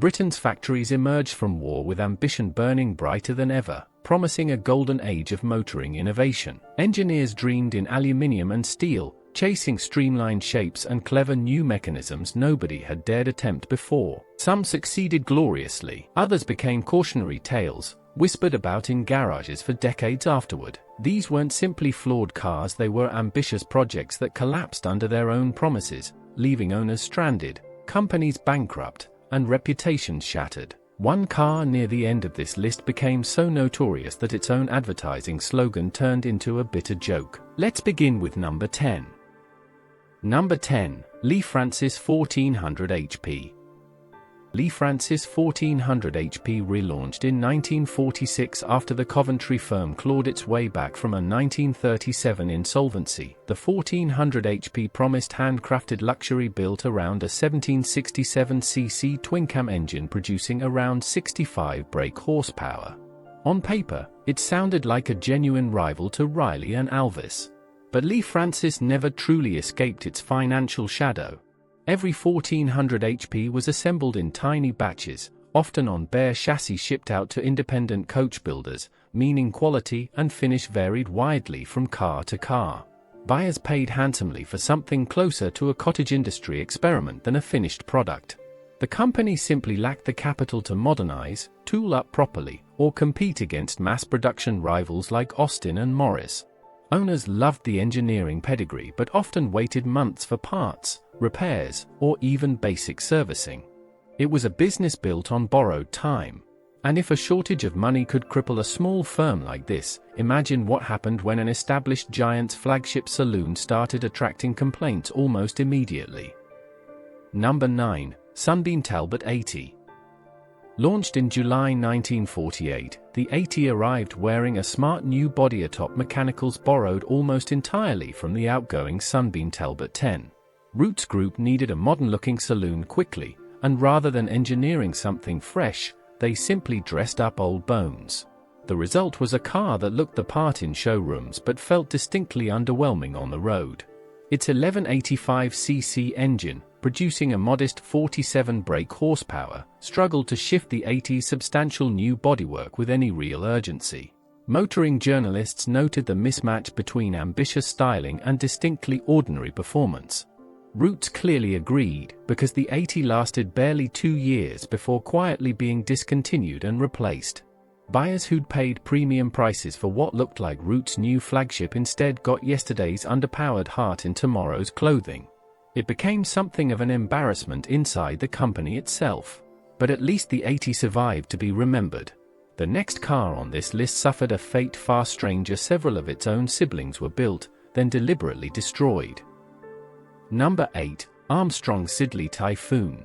Britain's factories emerged from war with ambition burning brighter than ever, promising a golden age of motoring innovation. Engineers dreamed in aluminium and steel, chasing streamlined shapes and clever new mechanisms nobody had dared attempt before. Some succeeded gloriously, others became cautionary tales, whispered about in garages for decades afterward. These weren't simply flawed cars, they were ambitious projects that collapsed under their own promises, leaving owners stranded, companies bankrupt, and reputations shattered. One car near the end of this list became so notorious that its own advertising slogan turned into a bitter joke. Let's begin with number 10. Number 10. Lea-Francis 1400 HP. Lea-Francis 1400 HP relaunched in 1946 after the Coventry firm clawed its way back from a 1937 insolvency. The 1400 HP promised handcrafted luxury built around a 1767cc twin-cam engine producing around 65 brake horsepower. On paper, it sounded like a genuine rival to Riley and Alvis. But Lea-Francis never truly escaped its financial shadow. Every 1400 HP was assembled in tiny batches, often on bare chassis shipped out to independent coach builders, meaning quality and finish varied widely from car to car. Buyers paid handsomely for something closer to a cottage industry experiment than a finished product. The company simply lacked the capital to modernize, tool up properly, or compete against mass production rivals like Austin and Morris. Owners loved the engineering pedigree but often waited months for parts, repairs, or even basic servicing. It was a business built on borrowed time. And if a shortage of money could cripple a small firm like this, imagine what happened when an established giant's flagship Saloon started attracting complaints almost immediately. Number 9. Sunbeam Talbot 80. Launched in July 1948, the 80 arrived wearing a smart new body atop mechanicals borrowed almost entirely from the outgoing Sunbeam Talbot 10. Roots Group needed a modern-looking saloon quickly, and rather than engineering something fresh, they simply dressed up old bones. The result was a car that looked the part in showrooms but felt distinctly underwhelming on the road. Its 1185cc engine, producing a modest 47 brake horsepower, struggled to shift the 80's substantial new bodywork with any real urgency. Motoring journalists noted the mismatch between ambitious styling and distinctly ordinary performance. Roots clearly agreed, because the 80 lasted barely 2 years before quietly being discontinued and replaced. Buyers who'd paid premium prices for what looked like Roots' new flagship instead got yesterday's underpowered heart in tomorrow's clothing. It became something of an embarrassment inside the company itself. But at least the 80 survived to be remembered. The next car on this list suffered a fate far stranger. Several of its own siblings were built, then deliberately destroyed. Number 8. Armstrong Siddeley Typhoon.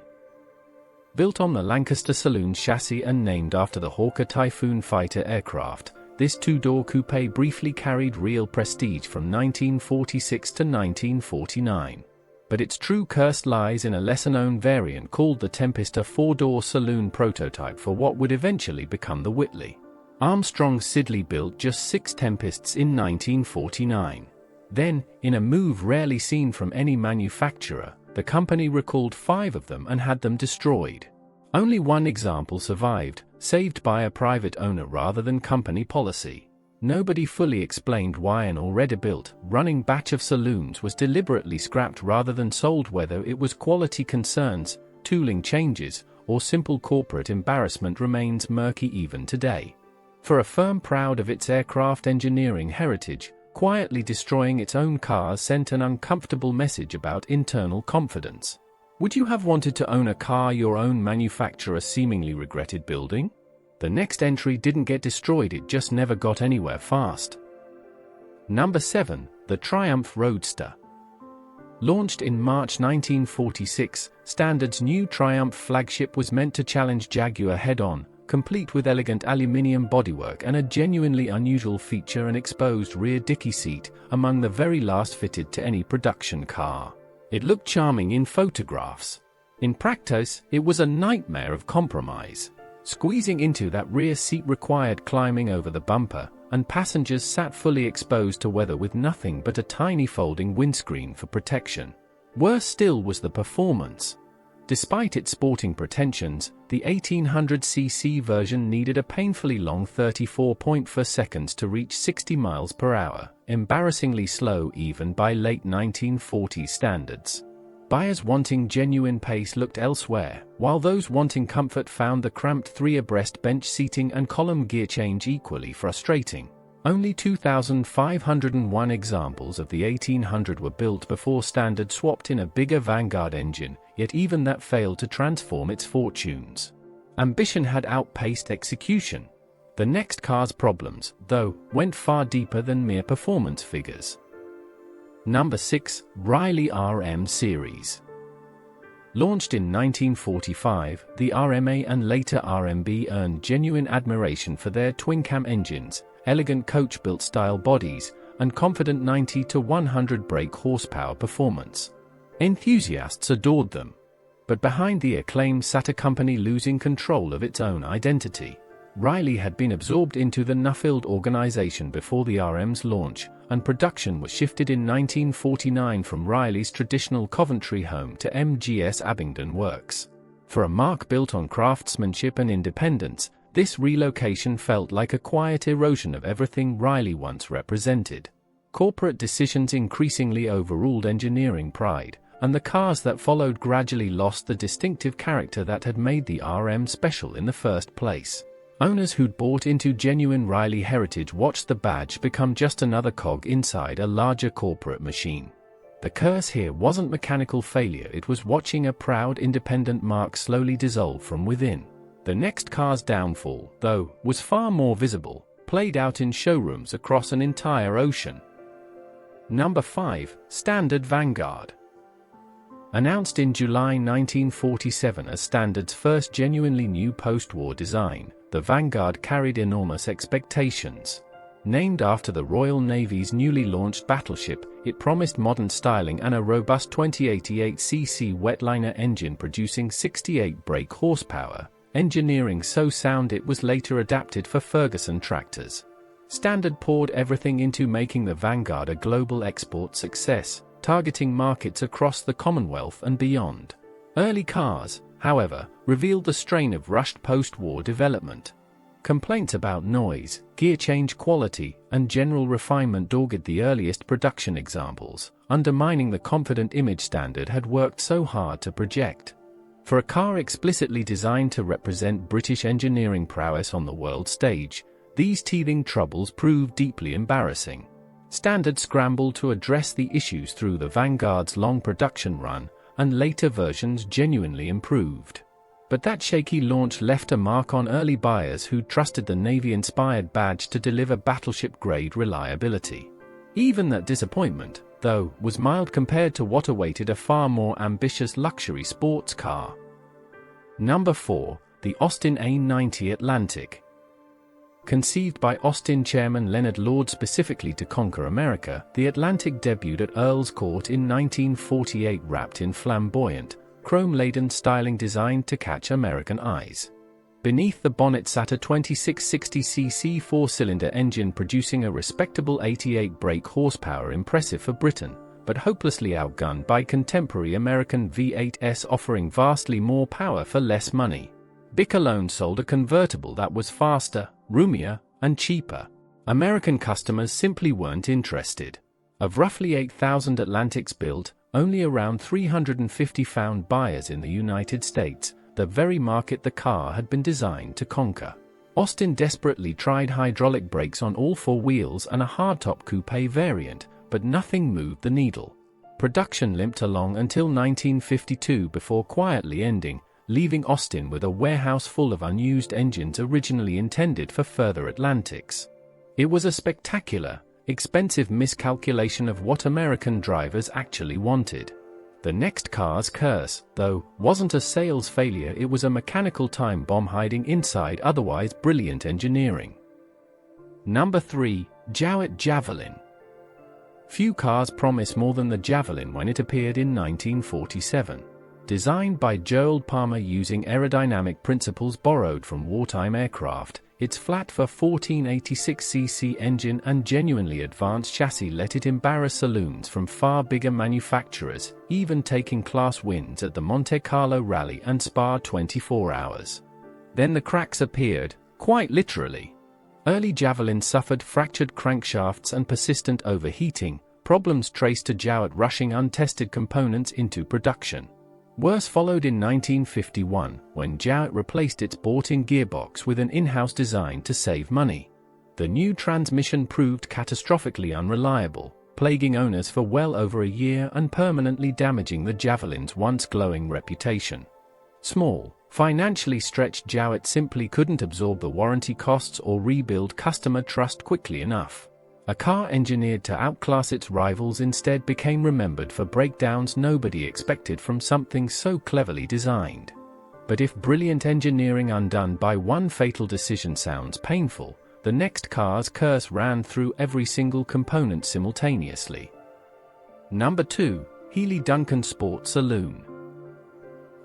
Built on the Lancaster Saloon chassis and named after the Hawker Typhoon fighter aircraft, this two-door coupe briefly carried real prestige from 1946 to 1949. But its true curse lies in a lesser-known variant called the Tempest, a four-door saloon prototype for what would eventually become the Whitley. Armstrong Siddeley built just 6 Tempests in 1949. Then, in a move rarely seen from any manufacturer, the company recalled 5 of them and had them destroyed. Only one example survived, saved by a private owner rather than company policy. Nobody fully explained why an already built, running batch of saloons was deliberately scrapped rather than sold, whether it was quality concerns, tooling changes, or simple corporate embarrassment remains murky even today. For a firm proud of its aircraft engineering heritage, quietly destroying its own cars sent an uncomfortable message about internal confidence. Would you have wanted to own a car your own manufacturer seemingly regretted building? The next entry didn't get destroyed, it just never got anywhere fast. Number 7. The Triumph Roadster. Launched in March 1946, Standard's new Triumph flagship was meant to challenge Jaguar head-on, complete with elegant aluminium bodywork and a genuinely unusual feature, an exposed rear dicky seat, among the very last fitted to any production car. It looked charming in photographs. In practice, it was a nightmare of compromise. Squeezing into that rear seat required climbing over the bumper, and passengers sat fully exposed to weather with nothing but a tiny folding windscreen for protection. Worse still was the performance. Despite its sporting pretensions, the 1800cc version needed a painfully long 34.4 seconds to reach 60 miles per hour, embarrassingly slow even by late 1940s standards. Buyers wanting genuine pace looked elsewhere, while those wanting comfort found the cramped 3-abreast bench seating and column gear change equally frustrating. Only 2,501 examples of the 1800 were built before standard swapped in a bigger Vanguard engine, yet even that failed to transform its fortunes. Ambition had outpaced execution. The next car's problems, though, went far deeper than mere performance figures. Number 6. Riley RM Series. Launched in 1945, the RMA and later RMB earned genuine admiration for their twin-cam engines, elegant coach-built style bodies, and confident 90 to 100 brake horsepower performance. Enthusiasts adored them. But behind the acclaim sat a company losing control of its own identity. Riley had been absorbed into the Nuffield organization before the RM's launch, and production was shifted in 1949 from Riley's traditional Coventry home to MGS Abingdon Works. For a marque built on craftsmanship and independence, this relocation felt like a quiet erosion of everything Riley once represented. Corporate decisions increasingly overruled engineering pride, and the cars that followed gradually lost the distinctive character that had made the RM special in the first place. Owners who'd bought into genuine Riley heritage watched the badge become just another cog inside a larger corporate machine. The curse here wasn't mechanical failure, it was watching a proud independent marque slowly dissolve from within. The next car's downfall, though, was far more visible, played out in showrooms across an entire ocean. Number 5. Standard Vanguard. Announced in July 1947 as Standard's first genuinely new post-war design, the Vanguard carried enormous expectations. Named after the Royal Navy's newly launched battleship, it promised modern styling and a robust 2088cc wetliner engine producing 68 brake horsepower, engineering so sound it was later adapted for Ferguson tractors. Standard poured everything into making the Vanguard a global export success, targeting markets across the Commonwealth and beyond. Early cars, however, revealed the strain of rushed post-war development. Complaints about noise, gear change quality, and general refinement dogged the earliest production examples, undermining the confident image Standard had worked so hard to project. For a car explicitly designed to represent British engineering prowess on the world stage, these teething troubles proved deeply embarrassing. Standard scrambled to address the issues through the Vanguard's long production run, and later versions genuinely improved. But that shaky launch left a mark on early buyers who trusted the Navy-inspired badge to deliver battleship-grade reliability. Even that disappointment, though, was mild compared to what awaited a far more ambitious luxury sports car. Number 4. The Austin A90 Atlantic. Conceived by Austin chairman Leonard Lord specifically to conquer America, the Atlantic debuted at Earl's Court in 1948 wrapped in flamboyant, chrome-laden styling designed to catch American eyes. Beneath the bonnet sat a 2660cc four-cylinder engine producing a respectable 88 brake horsepower, impressive for Britain, but hopelessly outgunned by contemporary American V8s offering vastly more power for less money. Bic alone sold a convertible that was faster, roomier, and cheaper. American customers simply weren't interested. Of roughly 8,000 Atlantics built, only around 350 found buyers in the United States, the very market the car had been designed to conquer. Austin desperately tried hydraulic brakes on all four wheels and a hardtop coupe variant, but nothing moved the needle. Production limped along until 1952 before quietly ending, leaving Austin with a warehouse full of unused engines originally intended for further Atlantics. It was a spectacular, expensive miscalculation of what American drivers actually wanted. The next car's curse, though, wasn't a sales failure, it was a mechanical time bomb hiding inside otherwise brilliant engineering. Number 3. Jowett Javelin. Few cars promise more than the Javelin when it appeared in 1947. Designed by Gerald Palmer using aerodynamic principles borrowed from wartime aircraft, its flat for 1486cc engine and genuinely advanced chassis let it embarrass saloons from far bigger manufacturers, even taking class wins at the Monte Carlo Rally and Spa 24 Hours. Then the cracks appeared, quite literally. Early Javelin suffered fractured crankshafts and persistent overheating, problems traced to Jowett rushing untested components into production. Worse followed in 1951, when Jowett replaced its bought-in gearbox with an in-house design to save money. The new transmission proved catastrophically unreliable, plaguing owners for well over a year and permanently damaging the Javelin's once glowing reputation. Small, financially stretched Jowett simply couldn't absorb the warranty costs or rebuild customer trust quickly enough. A car engineered to outclass its rivals instead became remembered for breakdowns nobody expected from something so cleverly designed. But if brilliant engineering undone by one fatal decision sounds painful, the next car's curse ran through every single component simultaneously. Number 2. Healey Duncan Sport Saloon.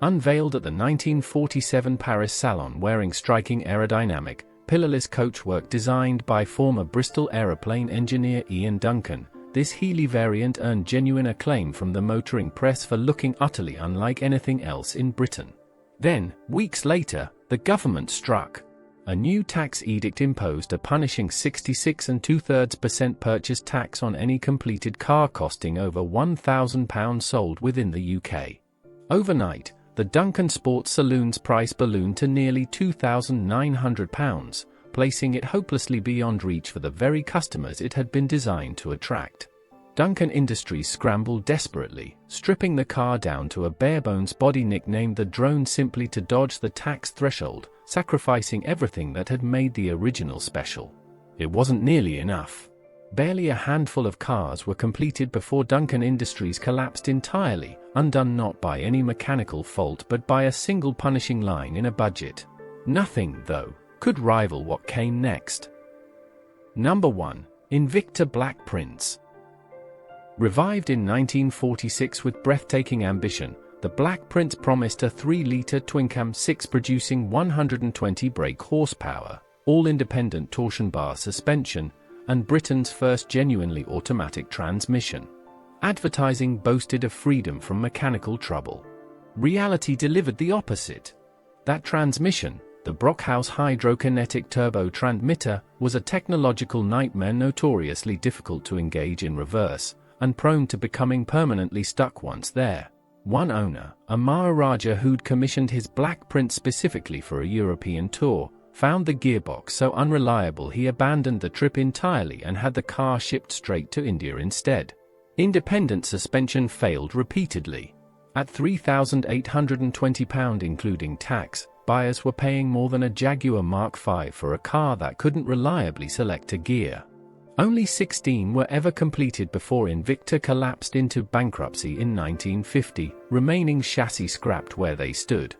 Unveiled at the 1947 Paris Salon wearing striking aerodynamic, pillarless coachwork designed by former Bristol aeroplane engineer Ian Duncan, this Healey variant earned genuine acclaim from the motoring press for looking utterly unlike anything else in Britain. Then, weeks later, the government struck. A new tax edict imposed a punishing 66 2/3% purchase tax on any completed car costing over £1,000 sold within the UK. Overnight, the Duncan Sport Saloon's price ballooned to nearly £2,900, placing it hopelessly beyond reach for the very customers it had been designed to attract. Duncan Industries scrambled desperately, stripping the car down to a bare-bones body nicknamed the Drone simply to dodge the tax threshold, sacrificing everything that had made the original special. It wasn't nearly enough. Barely a handful of cars were completed before Duncan Industries collapsed entirely, undone not by any mechanical fault but by a single punishing line in a budget. Nothing, though, could rival what came next. Number 1. Invicta Black Prince. Revived in 1946 with breathtaking ambition, the Black Prince promised a 3-litre twin-cam 6 producing 120 brake horsepower, all-independent torsion bar suspension, and Britain's first genuinely automatic transmission. Advertising boasted of freedom from mechanical trouble. Reality delivered the opposite. That transmission, the Brockhaus hydrokinetic turbo transmitter, was a technological nightmare notoriously difficult to engage in reverse, and prone to becoming permanently stuck once there. One owner, a Maharaja who'd commissioned his Black Prince specifically for a European tour, found the gearbox so unreliable he abandoned the trip entirely and had the car shipped straight to India instead. Independent suspension failed repeatedly. At £3,820 including tax, buyers were paying more than a Jaguar Mark V for a car that couldn't reliably select a gear. Only 16 were ever completed before Invicta collapsed into bankruptcy in 1950, remaining chassis scrapped where they stood.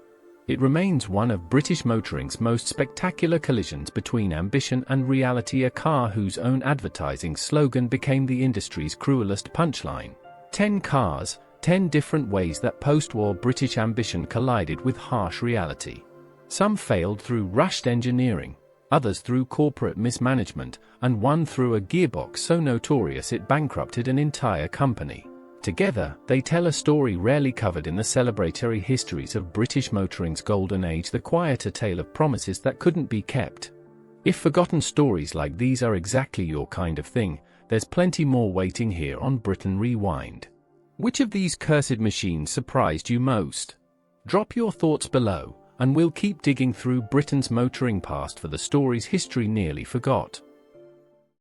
It remains one of British motoring's most spectacular collisions between ambition and reality, a car whose own advertising slogan became the industry's cruelest punchline. 10 cars, 10 different ways that post-war British ambition collided with harsh reality. Some failed through rushed engineering, others through corporate mismanagement, and one through a gearbox so notorious it bankrupted an entire company. Together, they tell a story rarely covered in the celebratory histories of British motoring's golden age, the quieter tale of promises that couldn't be kept. If forgotten stories like these are exactly your kind of thing, there's plenty more waiting here on Britain Rewind. Which of these cursed machines surprised you most? Drop your thoughts below, and we'll keep digging through Britain's motoring past for the stories history nearly forgot.